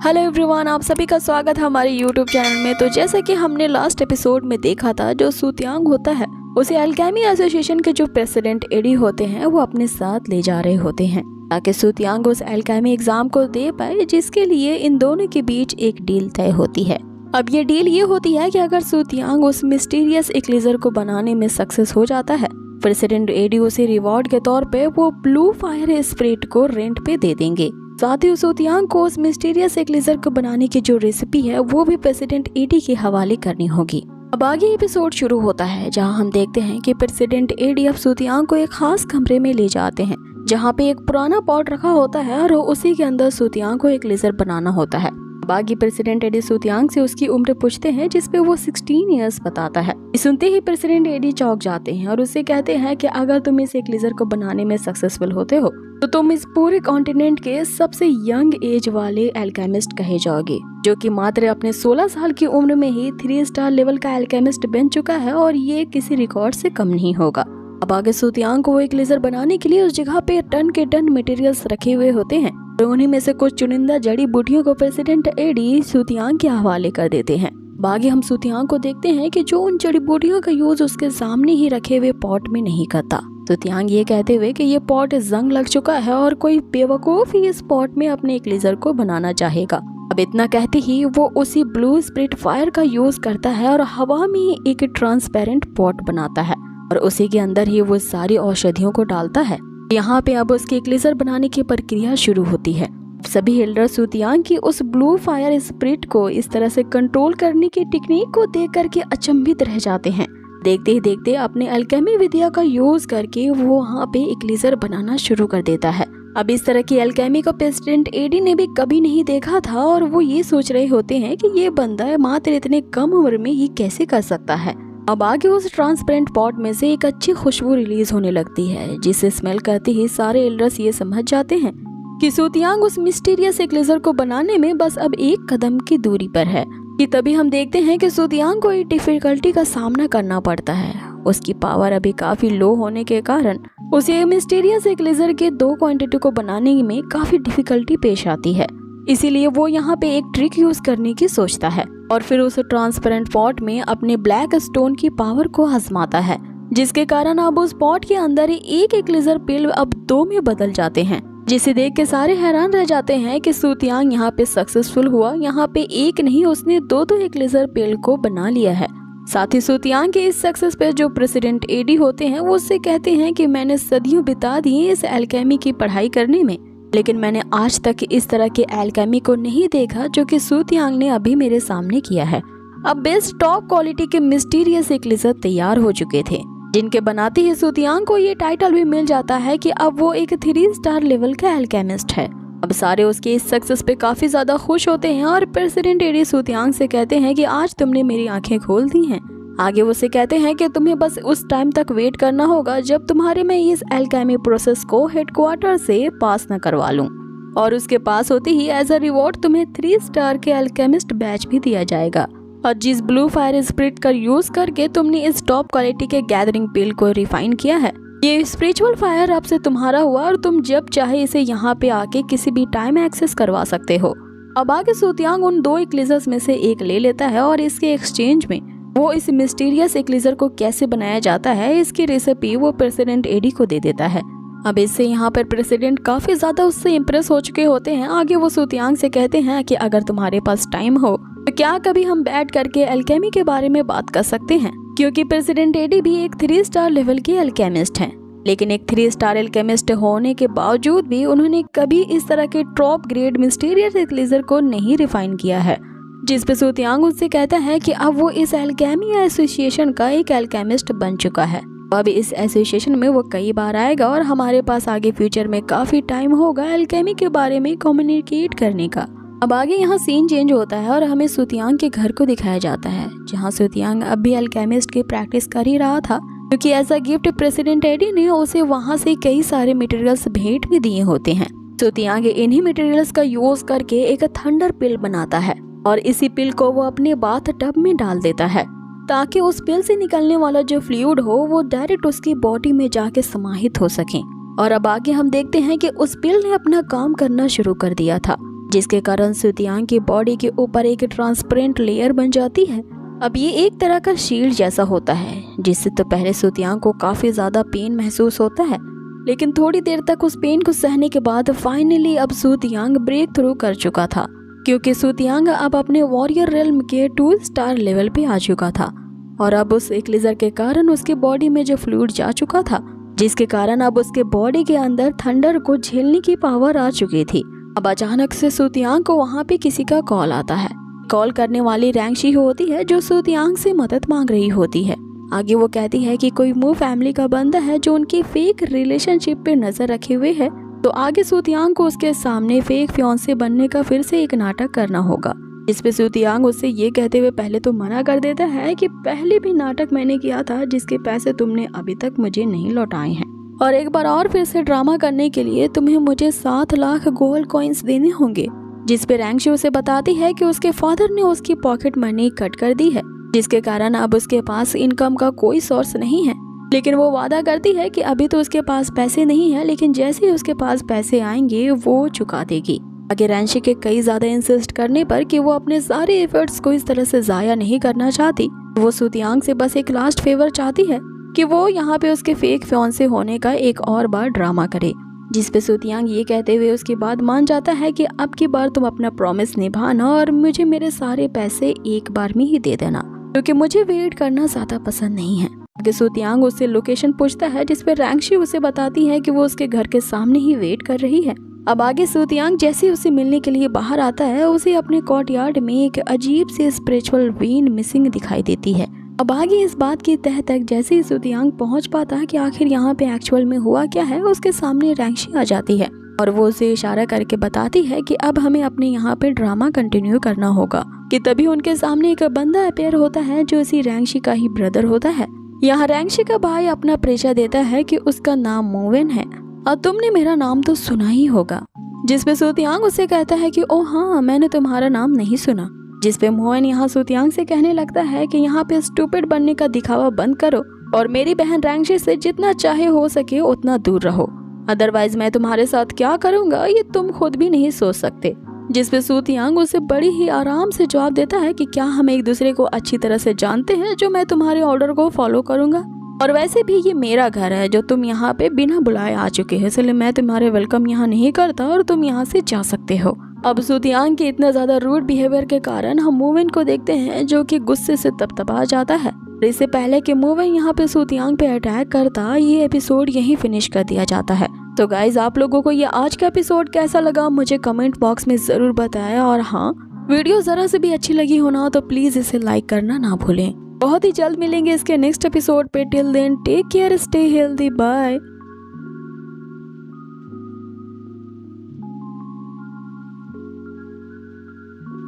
Hello everyone, आप सभी का स्वागत है हमारे यूट्यूब चैनल में। तो जैसे कि हमने लास्ट एपिसोड में देखा था, जो सूतियांग होता है उसे अल्केमी एसोसिएशन के जो प्रेसिडेंट एडी होते हैं वो अपने साथ ले जा रहे होते हैं ताकि सूतियांग उस अल्केमी एग्जाम को दे पाए, जिसके लिए इन दोनों के बीच एक डील तय होती है। अब ये डील ये होती है कि अगर सूतियांग उस मिस्टीरियस इक्लिजर को बनाने में सक्सेस हो जाता है, प्रेसिडेंट एडी उसे रिवॉर्ड के तौर पे वो ब्लू फायर स्पिरिट को रेंट पे दे देंगे। साथ ही सूतियांग को उस मिस्टीरियस इक्लिजर को बनाने की जो रेसिपी है वो भी प्रेसिडेंट एडी के हवाले करनी होगी। अब आगे एपिसोड शुरू होता है, जहां हम देखते हैं कि प्रेसिडेंट एडी अब सूतियांग को एक खास कमरे में ले जाते हैं, जहां पे एक पुराना पॉट रखा होता है और उसी के अंदर सूतियांग को एक लेजर बनाना होता है। बाकी प्रेसिडेंट एडी सूतियांग से उसकी उम्र पूछते हैं, जिसपे वो 16 इयर्स बताता है। सुनते ही प्रेसिडेंट एडी चौंक जाते हैं और उससे कहते हैं कि अगर तुम इस एक लेजर को बनाने में सक्सेसफुल होते हो तो तुम इस पूरे कॉन्टिनेंट के सबसे यंग एज वाले एल्केमिस्ट कहे जाओगे, जो कि मात्र अपने 16 साल की उम्र में ही 3 स्टार लेवल का एल्केमिस्ट बन चुका है और ये किसी रिकॉर्ड से कम नहीं होगा। अब आगे सूतियांग को वो एक लेजर बनाने के लिए उस जगह पे टन के टन मटेरियल्स रखे हुए होते हैं और उन्हीं में से कुछ चुनिंदा जड़ी बूटियों को प्रेसिडेंट एडी सूतियांग के हवाले कर देते हैं। बाकी हम सूतियांग को देखते हैं कि जो उन जड़ी बूटियों का यूज उसके सामने ही रखे हुए पॉट में नहीं करता। सूतियांग ये कहते हुए कि ये पॉट जंग लग चुका है और कोई बेवकूफ ही इस पॉट में अपने एक लेजर को बनाना चाहेगा। अब इतना कहते ही वो उसी ब्लू स्पिरिट फायर का यूज करता है और हवा में एक ट्रांसपेरेंट पॉट बनाता है और उसी के अंदर ही वो सारी औषधियों को डालता है। यहाँ पे अब उसकी एक लेजर बनाने की प्रक्रिया शुरू होती है। सभी एल्डर सूतियांग की उस ब्लू फायर स्पिरिट को इस तरह से कंट्रोल करने की टेक्निक को देख करके अचंभित रह जाते हैं। देखते ही देखते अपने अल्केमी विद्या का यूज करके वो वहाँ पे एक लेजर बनाना शुरू कर देता है। अब इस तरह की अल्केमी को प्रेसिडेंट एडी ने भी कभी नहीं देखा था और वो ये सोच रहे होते हैं कि ये बंदा मात्र इतने कम उम्र में ही कैसे कर सकता है। अब आगे उस ट्रांसपेरेंट पॉट में से एक अच्छी खुशबू रिलीज होने लगती है, जिसे स्मेल करते ही सारे एल्डर्स ये समझ जाते हैं कि सूतियांग उस मिस्टीरियस एक लेजर को बनाने में बस अब एक कदम की दूरी पर है। कि तभी हम देखते हैं कि सूतियांग को एक डिफिकल्टी का सामना करना पड़ता है। उसकी पावर अभी काफी लो होने के कारण उसे मिस्टीरियस एक लेजर के 2 क्वांटिटी को बनाने में काफी डिफिकल्टी पेश आती है। इसीलिए वो यहाँ पे एक ट्रिक यूज करने की सोचता है और फिर उस ट्रांसपेरेंट पॉट में अपने ब्लैक स्टोन की पावर को आजमाता है, जिसके कारण अब उस पॉट के अंदर एक लेजर पिल अब 2 में बदल जाते हैं, जिसे देख के सारे हैरान रह जाते हैं कि सूतियांग यहाँ पे सक्सेसफुल हुआ। यहाँ पे एक नहीं, उसने 2 एक लेजर पिल को बना लिया है। साथ ही सूतियांग के इस सक्सेस पे जो प्रेसिडेंट एडी होते हैं वो उससे कहते हैं कि मैंने सदियों बिता दिए इस एल्केमी की पढ़ाई करने में, लेकिन मैंने आज तक इस तरह के एल्केमी को नहीं देखा जो कि सूतियांग ने अभी मेरे सामने किया है। अब बेस्ट टॉप क्वालिटी के मिस्टीरियस एक लेजर तैयार हो चुके थे, जिनके बनाते ही सूतियांग को ये टाइटल भी मिल जाता है कि अब वो एक 3 स्टार लेवल का एल्केमिस्ट है। अब सारे उसके इस सक्सेस पे काफी ज्यादा खुश होते हैं और प्रेसिडेंट एडी सूतियांग से कहते हैं कि आज तुमने मेरी आंखें खोल दी हैं। आगे वो से कहते हैं कि तुम्हें बस उस टाइम तक वेट करना होगा जब तुम्हारे में इस एल्केमी प्रोसेस को हेडक्वार्टर से पास न करवा लूं, और उसके पास होते ही एज अ रिवॉर्ड तुम्हें 3 स्टार के एल्केमिस्ट बैच भी दिया जाएगा। और जिस ब्लू फायर स्पिरिट का यूज करके तुमने इस टॉप क्वालिटी के गैदरिंग पिल को रिफाइन किया है, ये स्पिरिचुअल फायर अब से तुम्हारा हुआ और तुम जब चाहे इसे यहाँ पे आके किसी भी टाइम एक्सेस करवा सकते हो। अब आगे सूतियांग उन 2 एक्लेजर्स में से एक ले लेता है और इसके एक्सचेंज में वो इस मिस्टीरियस एक्लेजर को कैसे बनाया जाता है इसकी रेसिपी वो प्रेसिडेंट एडी को दे देता है। अब इससे यहाँ पर प्रेसिडेंट काफी ज्यादा उससे इम्प्रेस हो चुके होते हैं। आगे वो सूतियांग से कहते हैं कि अगर तुम्हारे पास टाइम हो तो क्या कभी हम बैठ करके अल्केमी के बारे में बात कर सकते हैं, क्योंकि प्रेसिडेंट एडी भी एक 3 स्टार लेवल के अल्केमिस्ट हैं, लेकिन एक 3 स्टार अल्केमिस्ट होने के बावजूद भी उन्होंने कभी इस तरह के टॉप ग्रेड मिस्टीरियस लेजर को नहीं रिफाइन किया है। जिस पे सूतियांग उससे कहता है कि अब वो इस अल्केमी एसोसिएशन का एक अल्केमिस्ट बन चुका है। अब इस एसोसिएशन में वो कई बार आएगा और हमारे पास आगे फ्यूचर में काफी टाइम होगा अल्केमी के बारे में कम्युनिकेट करने का। अब आगे यहाँ सीन चेंज होता है और हमें सूतियांग के घर को दिखाया जाता है, जहाँ सूतियांग अब भी अल्केमिस्ट की प्रैक्टिस कर ही रहा था, क्योंकि एज अ गिफ्ट प्रेसिडेंट एडी ने उसे वहाँ से कई सारे मटेरियल्स भेंट भी दिए होते हैं। सूतियांग इन्हीं मटेरियल्स का यूज करके एक थंडर पिल बनाता है और इसी पिल को वो अपने बाथ टब में डाल देता है, ताकि उस पिल से निकलने वाला जो फ्लूइड हो वो डायरेक्ट उसकी बॉडी में जाके समाहित हो सके। और अब आगे हम देखते हैं कि उस पिल ने अपना काम करना शुरू कर दिया था, जिसके कारण सुतियांग की बॉडी के ऊपर एक ट्रांसपेरेंट लेयर बन जाती है। अब ये एक तरह का शील्ड जैसा होता है, जिससे तो पहले सुतियांग को काफी ज्यादा पेन महसूस होता है, लेकिन थोड़ी देर तक उस पेन को सहने के बाद फाइनली अब सुतियांग ब्रेक थ्रू कर चुका था, क्योंकि सुतियांग अब अपने वॉरियर रेल्म के 2 स्टार लेवल पे आ चुका था। और अब उस एक्लेजर के कारण उसके बॉडी में जो फ्लूइड जा चुका था, जिसके कारण अब उसके बॉडी के अंदर थंडर को झेलने की पावर आ चुकी थी। अब अचानक से सुतियांग को वहाँ पे किसी का कॉल आता है। कॉल करने वाली रैंगशी होती है, जो सुतियांग से मदद मांग रही होती है। आगे वो कहती है कि कोई मू फैमिली का बंदा है जो उनकी फेक रिलेशनशिप पे नजर रखे हुए है। तो आगे सुतियांग को उसके सामने फेक फियांसे बनने का फिर से एक नाटक करना होगा, इस पे सुतियांग उससे ये कहते हुए पहले तो मना कर देता है कि पहले भी नाटक मैंने किया था, जिसके पैसे तुमने अभी तक मुझे नहीं लौटाए हैं, और एक बार और फिर से ड्रामा करने के लिए तुम्हें मुझे 7 लाख गोल्ड कॉइन्स देने होंगे। जिस पे रैंगशी उसे बताती है कि उसके फादर ने उसकी पॉकेट मनी कट कर दी है, जिसके कारण अब उसके पास इनकम का कोई सोर्स नहीं है। लेकिन वो वादा करती है कि अभी तो उसके पास पैसे नहीं है, लेकिन जैसे ही उसके पास पैसे आएंगे वो चुका देगी। आगे रैंगशी के कई ज्यादा इंसिस्ट करने पर कि वो अपने सारे एफर्ट्स को इस तरह से जाया नहीं करना चाहती, वो सुतियांग से बस एक लास्ट फेवर चाहती है कि वो यहाँ पे उसके फेक फियांसे होने का एक और बार ड्रामा करे। जिस पे सुतियांग ये कहते हुए उसके बाद मान जाता है कि अब की बार तुम अपना प्रॉमिस निभाना और मुझे मेरे सारे पैसे एक बार में ही दे देना, क्योंकि मुझे वेट करना ज्यादा पसंद नहीं है। आगे सुतियांग उससे लोकेशन पूछता है, जिस पे रैंगशी उसे बताती है कि वो उसके घर के सामने ही वेट कर रही है। अब आगे सुतियांग जैसे उसे मिलने के लिए बाहर आता है, उसे अपने कोर्टयार्ड में एक अजीब सी स्पिरिचुअल वेन मिसिंग दिखाई देती है। अब आगे इस बात की तह तक जैसे ही सुतियांग पहुंच पाता है कि आखिर यहाँ पे एक्चुअल में हुआ क्या है, उसके सामने रैंगशी आ जाती है और वो उसे इशारा करके बताती है कि अब हमें अपने यहाँ पे ड्रामा कंटिन्यू करना होगा। कि तभी उनके सामने एक बंदा अपेयर होता है जो इसी रैंगशी का ही ब्रदर होता है। यहाँ रैंगशी का भाई अपना परिचय देता है कि उसका नाम मोवेन है और तुमने मेरा नाम तो सुना ही होगा। जिसपे सुतियांग उसे कहता है कि ओ हाँ, मैंने तुम्हारा नाम नहीं सुना। जिसपे मोवेन यहाँ सुतियांग से कहने लगता है कि यहाँ पे स्टूपिड बनने का दिखावा बंद करो और मेरी बहन रैंगशी से जितना चाहे हो सके उतना दूर रहो, अदरवाइज मैं तुम्हारे साथ क्या करूँगा ये तुम खुद भी नहीं सोच सकते। जिसपे सुतियांग उसे बड़ी ही आराम से जवाब देता है कि क्या हम एक दूसरे को अच्छी तरह से जानते हैं जो मैं तुम्हारे ऑर्डर को फॉलो करूंगा, और वैसे भी ये मेरा घर है जो तुम यहाँ पे बिना बुलाए आ चुके हो, इसलिए मैं तुम्हारे वेलकम यहाँ नहीं करता और तुम यहाँ से जा सकते हो। अब सुतियांग के इतना ज्यादा रूड बिहेवियर के कारण हम मोवेन को देखते हैं जो कि गुस्से से तपतपा जाता है। इससे पहले कि मोवेन यहाँ पे सुतियांग पे अटैक करता, ये एपिसोड यहीं फिनिश कर दिया जाता है। तो गाइज आप लोगों को ये आज का एपिसोड कैसा लगा मुझे कमेंट बॉक्स में जरूर बताएं, और हाँ, वीडियो जरा से भी अच्छी लगी हो ना तो प्लीज इसे लाइक करना ना भूलें। बहुत ही जल्द मिलेंगे इसके नेक्स्ट एपिसोड पे। Till then take care, stay healthy, bye.